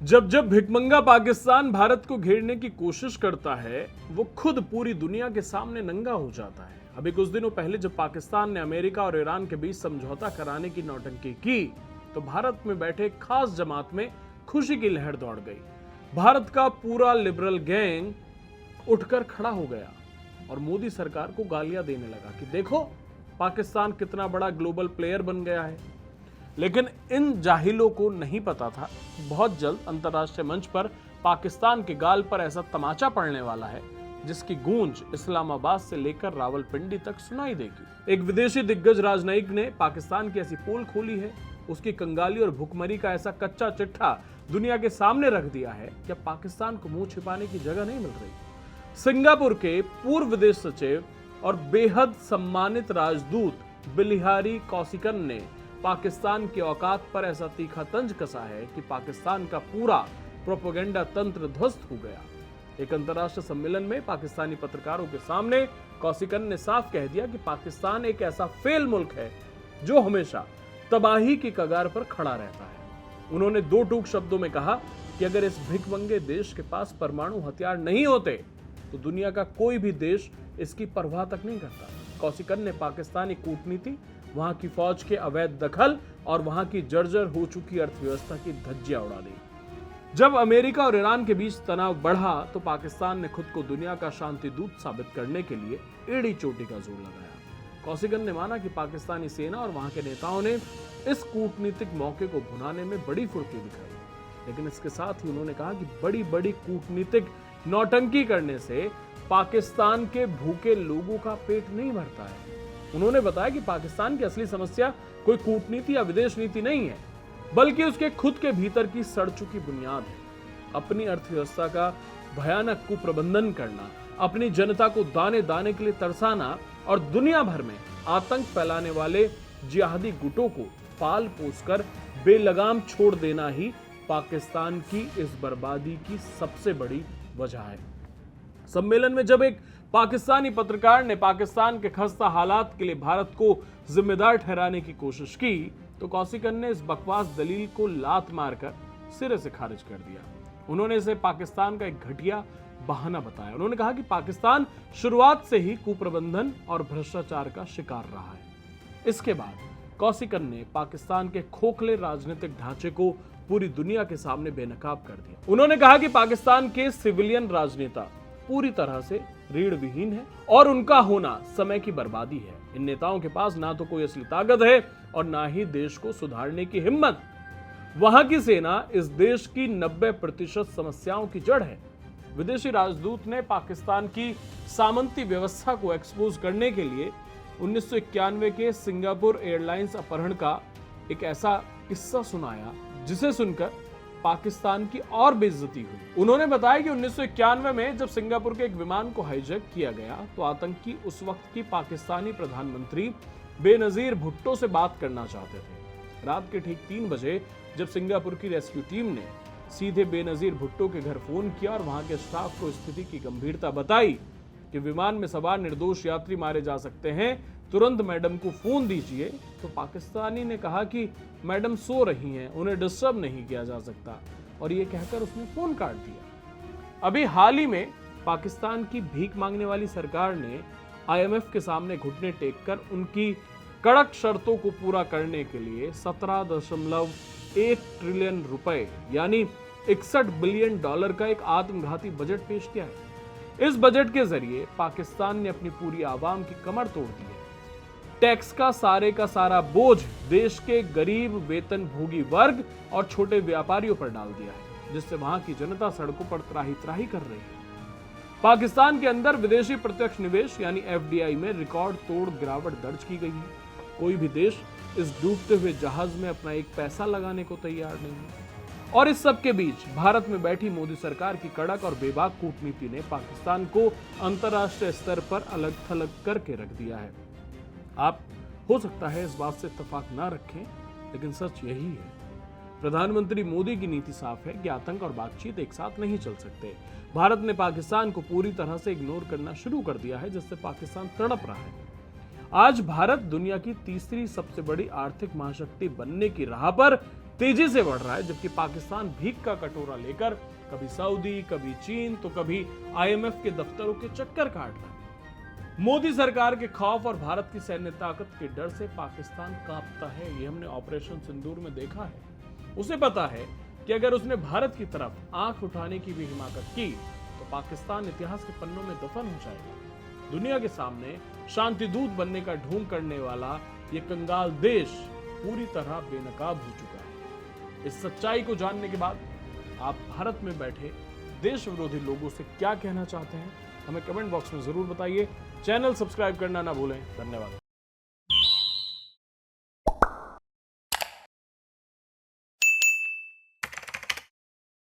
जब जब भिखमंगा पाकिस्तान भारत को घेरने की कोशिश करता है, वो खुद पूरी दुनिया के सामने नंगा हो जाता है। अभी कुछ दिनों पहले जब पाकिस्तान ने अमेरिका और ईरान के बीच समझौता कराने की नौटंकी की, तो भारत में बैठे एक खास जमात में खुशी की लहर दौड़ गई। भारत का पूरा लिबरल गैंग उठकर खड़ा हो गया और मोदी सरकार को गालियां देने लगा कि देखो पाकिस्तान कितना बड़ा ग्लोबल प्लेयर बन गया है। लेकिन इन जाहिलों को नहीं पता था कि बहुत जल्द अंतर्राष्ट्रीय मंच पर पाकिस्तान के गाल पर ऐसा तमाचा पड़ने वाला है जिसकी गूंज इस्लामाबाद से लेकर रावलपिंडी तक सुनाई देगी। एक विदेशी दिग्गज राजनयिक ने पाकिस्तान की ऐसी पोल खोली है, उसकी कंगाली और भुखमरी का ऐसा कच्चा चिट्ठा दुनिया के सामने रख दिया है कि अब पाकिस्तान को मुंह छिपाने की जगह नहीं मिल रही। सिंगापुर के पूर्व विदेश सचिव और बेहद सम्मानित राजदूत बिलिहारी कौशिकन ने पाकिस्तान की औकात पर ऐसा तीखा तंज कसा है कि पाकिस्तान का पूरा प्रोपेगेंडा तंत्र ध्वस्त हो गया। एक अंतर्राष्ट्रीय सम्मेलन में पाकिस्तानी पत्रकारों के सामने कौशिकन ने साफ कह दिया कि पाकिस्तान एक ऐसा फेल मुल्क है जो हमेशा तबाही की कगार पर खड़ा रहता है। उन्होंने दो टूक शब्दों में कहा कि अगर इस भिखमंगे देश के पास परमाणु हथियार नहीं होते तो दुनिया का कोई भी देश इसकी परवाह तक नहीं करता। कौशिकन ने पाकिस्तानी कूटनीति, वहां की फौज के अवैध दखल और वहां की जर्जर हो चुकी अर्थव्यवस्था की धज्जियां उड़ा दी। जब अमेरिका और ईरान के बीच तनाव बढ़ा तो पाकिस्तान ने खुद को दुनिया का शांति दूत साबित करने के लिए एड़ी चोटी का जोर लगाया। कौशिकन ने माना कि पाकिस्तानी सेना और वहां के नेताओं ने इस कूटनीतिक मौके को भुनाने में बड़ी फुर्ती दिखाई, लेकिन इसके साथ ही उन्होंने कहा कि बड़ी बड़ी कूटनीतिक नौटंकी करने से पाकिस्तान के भूखे लोगों का पेट नहीं भरता है। उन्होंने बताया कि पाकिस्तान की असली समस्या कोई कूटनीति या विदेश नीति नहीं है, बल्कि उसके खुद के भीतर की सड़ चुकी बुनियाद है। अपनी अर्थव्यवस्था का भयानक कुप्रबंधन करना, अपनी जनता को दाने दाने के लिए तरसाना और दुनिया भर में आतंक फैलाने वाले जिहादी गुटों को पाल पोसकर बेलगाम छोड़ देना ही पाकिस्तान की इस बर्बादी की सबसे बड़ी वजह है। सम्मेलन में जब एक पाकिस्तानी पत्रकार ने पाकिस्तान के खस्ता हालात के लिए भारत को जिम्मेदार ठहराने की कोशिश की, तो कौशिकन ने इस बकवास दलील को लात मारकर सिरे से खारिज कर दिया। उन्होंने इसे पाकिस्तान का एक घटिया बहाना बताया। उन्होंने कहा कि पाकिस्तान शुरुआत से ही कुप्रबंधन और भ्रष्टाचार का शिकार रहा है। इसके बाद कौशिकन ने पाकिस्तान के खोखले राजनीतिक ढांचे को पूरी दुनिया के सामने बेनकाब कर दिया। उन्होंने कहा कि पाकिस्तान के सिविलियन राजनेता पूरी तरह से रीढ़ विहीन है और उनका होना समय की बर्बादी है। इन नेताओं के पास ना तो कोई असली ताकत है और ना ही देश को सुधारने की हिम्मत। वहां की सेना इस देश की 90% समस्याओं की जड़ है। विदेशी राजदूत ने पाकिस्तान की सामंती व्यवस्था को एक्सपोज करने के लिए 1991 के सिंगापुर एयरलाइंस अपहरण का एक ऐसा किस्सा सुनाया जिसे सुनकर पाकिस्तान की और बेइज्जती हुई। उन्होंने बताया कि 1991 में जब सिंगापुर के एक विमान को हाईजैक किया गया तो आतंकी उस वक्त की पाकिस्तानी प्रधानमंत्री बेनजीर भुट्टो से बात करना चाहते थे। रात के ठीक 3 बजे जब सिंगापुर की रेस्क्यू टीम ने सीधे बेनजीर भुट्टो के घर फोन किया और वहां के स्टाफ को स्थिति की गंभीरता बताई कि विमान में सवार निर्दोष यात्री मारे जा सकते हैं, तुरंत मैडम को फोन दीजिए, तो पाकिस्तानी ने कहा कि मैडम सो रही हैं, उन्हें डिस्टर्ब नहीं किया जा सकता, और ये कहकर उसने फोन काट दिया। अभी हाल ही में पाकिस्तान की भीख मांगने वाली सरकार ने IMF के सामने घुटने टेककर उनकी कड़क शर्तों को पूरा करने के लिए 17.1 ट्रिलियन रुपए यानी $61 बिलियन का एक आत्मघाती बजट पेश किया है। इस बजट के जरिए पाकिस्तान ने अपनी पूरी आवाम की कमर तोड़ दी है। टैक्स का सारा बोझ देश के गरीब वेतनभोगी वर्ग और छोटे व्यापारियों पर डाल दिया है, जिससे वहां की जनता सड़कों पर त्राही त्राही कर रही है। पाकिस्तान के अंदर विदेशी प्रत्यक्ष निवेश यानी FDI में रिकॉर्ड तोड़ गिरावट दर्ज की गई है। कोई भी देश इस डूबते हुए जहाज में अपना एक पैसा लगाने को तैयार नहीं है। और इस सब के बीच भारत में बैठी मोदी सरकार की कड़क और बेबाक कूटनीति ने पाकिस्तान को अंतर्राष्ट्रीय स्तर पर अलग थलग करके रख दिया है। आप हो सकता है इस बात से इत्तेफाक ना रखें, लेकिन सच यही है। प्रधानमंत्री मोदी की नीति साफ है कि आतंक और बातचीत एक साथ नहीं चल सकते। भारत ने पाकिस्तान को पूरी तरह से इग्नोर करना शुरू कर दिया है, जिससे पाकिस्तान तड़प रहा है। आज भारत दुनिया की तीसरी सबसे बड़ी आर्थिक महाशक्ति बनने की राह पर तेजी से बढ़ रहा है, जबकि पाकिस्तान भीख का कटोरा लेकर कभी सऊदी, कभी चीन, तो कभी आईएमएफ के दफ्तरों के चक्कर काट रहा है। मोदी सरकार के खौफ और भारत की सैन्य ताकत के डर से पाकिस्तान कांपता है। ये हमने ऑपरेशन सिंदूर में देखा है। उसे पता है कि अगर उसने भारत की तरफ आंख उठाने की भी हिमाकत की तो पाकिस्तान इतिहास के पन्नों में दफन हो जाएगा। दुनिया के सामने शांति दूत बनने का ढोंग करने वाला ये कंगाल देश पूरी तरह बेनकाब हो चुका है। इस सच्चाई को जानने के बाद आप भारत में बैठे देश विरोधी लोगों से क्या कहना चाहते हैं, हमें कमेंट बॉक्स में जरूर बताइए। चैनल सब्सक्राइब करना ना भूलें। धन्यवाद।